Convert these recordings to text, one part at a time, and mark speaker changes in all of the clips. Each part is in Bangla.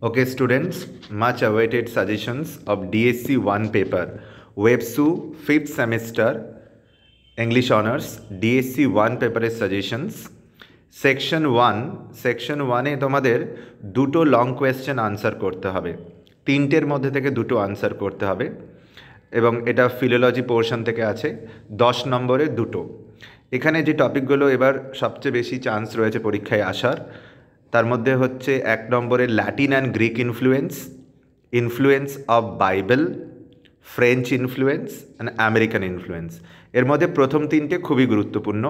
Speaker 1: Okay, students, much awaited suggestions of DSC 1 paper, WebSU 5th semester, English Honours, DSC 1 paper suggestions. Section 1 তোমাদের দুটো লং কোয়েশ্চেন আনসার করতে হবে, তিনটের মধ্যে থেকে দুটো আনসার করতে হবে এবং এটা ফিলোলজি পোর্শন থেকে আছে 10 নম্বরে দুটো। এখানে যে টপিকগুলো এবার সবচেয়ে বেশি চান্স রয়েছে পরীক্ষায় আসার, তার মধ্যে হচ্ছে 1 নম্বরে Latin and Greek influence of Bible, French influence and American influence. এর মধ্যে প্রথম তিনটে খুবই গুরুত্বপূর্ণ,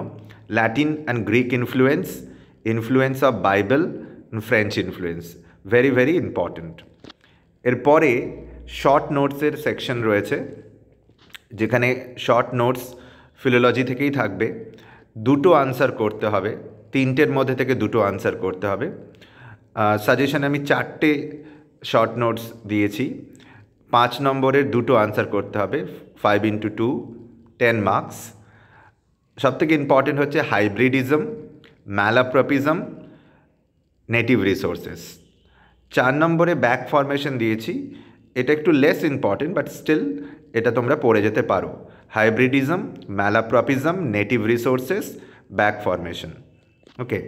Speaker 1: Latin and Greek influence of Bible, French influence, very very important. এরপরে শর্ট নোটসের সেকশন রয়েছে, যেখানে শর্ট নোটস ফিলোলজি থেকেই থাকবে, দুটো আনসার করতে হবে, তিনটের মধ্যে থেকে দুটো আনসার করতে হবে। সাজেশনে আমি 4টে শর্ট নোটস দিয়েছি, 5 নম্বরের দুটো আনসার করতে হবে, 5 into 2, 10 মার্কস। সবথেকে ইম্পর্টেন্ট হচ্ছে হাইব্রিডিজম, ম্যালাপ্রপিজম, নেটিভ রিসোর্সেস। 4 নম্বরে ব্যাক ফরমেশন দিয়েছি, এটা একটু লেস ইম্পর্টেন্ট বাট স্টিল এটা তোমরা পড়ে যেতে পারো। হাইব্রিডিজম, malapropism, native resources, back formation. ওকে,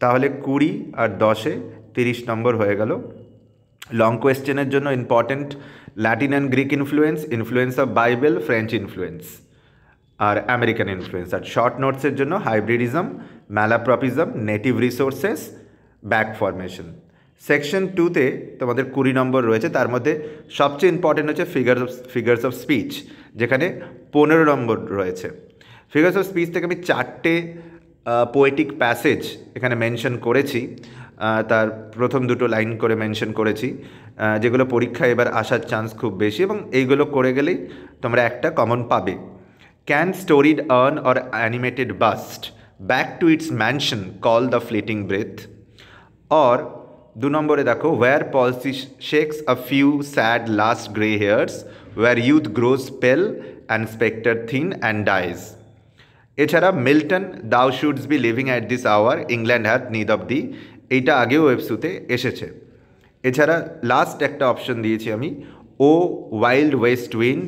Speaker 1: তাহলে 20 আর 10-এ 30 নম্বর হয়ে গেল। লং কোয়েশ্চেনের জন্য important Latin and Greek influence of Bible, French influence আর আমেরিকান ইনফ্লুয়েন্স। আর শর্ট নোটসের জন্য hybridism, malapropism, native resources, back formation. Section 2-তে তোমাদের 20 নম্বর রয়েছে, তার মধ্যে সবচেয়ে ইম্পর্টেন্ট হচ্ছে ফিগার্স অফ স্পিচ, যেখানে 15 নম্বর রয়েছে। ফিগার্স অফ স্পিচ থেকে আমি 4টে পোয়েটিক প্যাসেজ এখানে মেনশন করেছি, তার প্রথম দুটো লাইন করে মেনশন করেছি, যেগুলো পরীক্ষায় এবার আসার চান্স খুব বেশি এবং এইগুলো করে গেলেই তোমরা একটা কমন পাবে। Can storied urn or animated bust back to its mansion call the fleeting breath? Or 2 নম্বরে দেখো, where palsy shakes a few sad last grey hairs, where youth grows pale and spectre thin and dies. এছাড়া Milton, thou shouldst be living at this hour, England hath need of thee, এইটা আগেও ওয়েবসুতে এসেছে। এছাড়া লাস্ট একটা অপশন দিয়েছি আমি, O wild west wind,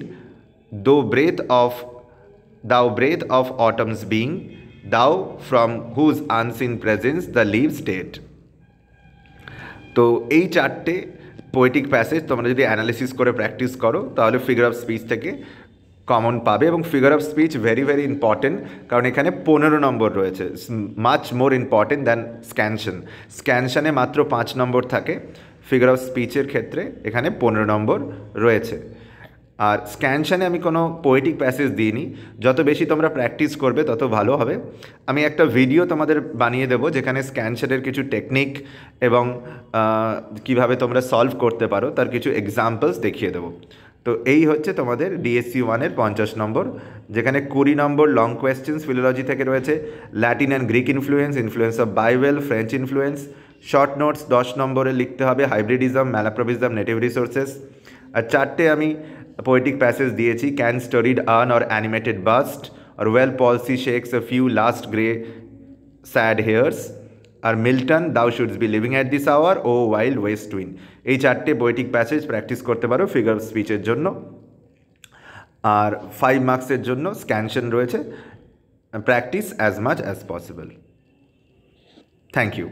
Speaker 1: thou breath of autumn's being, thou from whose unseen presence the leaves dead. তো এই 4টে পোয়েটিক প্যাসেজ তোমরা যদি অ্যানালিসিস করে প্র্যাকটিস করো, তাহলে ফিগার অফ স্পিচ থেকে কমন পাবে। এবং figure of speech very very important, কারণ এখানে 15 নম্বর রয়েছে, মাচ মোর ইম্পর্টেন্ট দ্যান স্ক্যানশনে মাত্র 5 নম্বর থাকে, ফিগার অফ স্পিচের ক্ষেত্রে এখানে 15 নম্বর রয়েছে। আর স্ক্যানশনে আমি কোনো পোয়েটিক প্যাসেজ দিইনি, যত বেশি তোমরা প্র্যাকটিস করবে তত ভালো হবে। আমি একটা ভিডিও তোমাদের বানিয়ে দেবো, যেখানে স্ক্যানশনের কিছু টেকনিক এবং কিভাবে তোমরা সলভ করতে পারো তার কিছু এক্সাম্পলস দেখিয়ে দেবো। তো এই হচ্ছে তোমাদের ডিএসসি 1-এর 50 নম্বর, যেখানে 20 নম্বর লং কোয়েশ্চেন্স ফিলোলজি থেকে রয়েছে, Latin and Greek influence of Bible, French influence. Short notes 10 নম্বরে লিখতে হবে, হাইব্রিডিজম, ম্যালাপ্রপিজম, নেটিভ রিসোর্সেস। আর 4টে আমি পোয়েটিক প্যাসেজ দিয়েছি, can storied urn or animated bust, আর where palsy shakes a few last grey sad hairs, আর Milton, thou shouldst be living at this hour, O wild west wind. এই 4টে পোয়েটিক প্যাসেজ প্র্যাকটিস করতে পারো ফিগার অফ স্পিচের জন্য। আর 5 মার্কসের জন্য স্ক্যানশন রয়েছে, practice as much as possible. Thank you.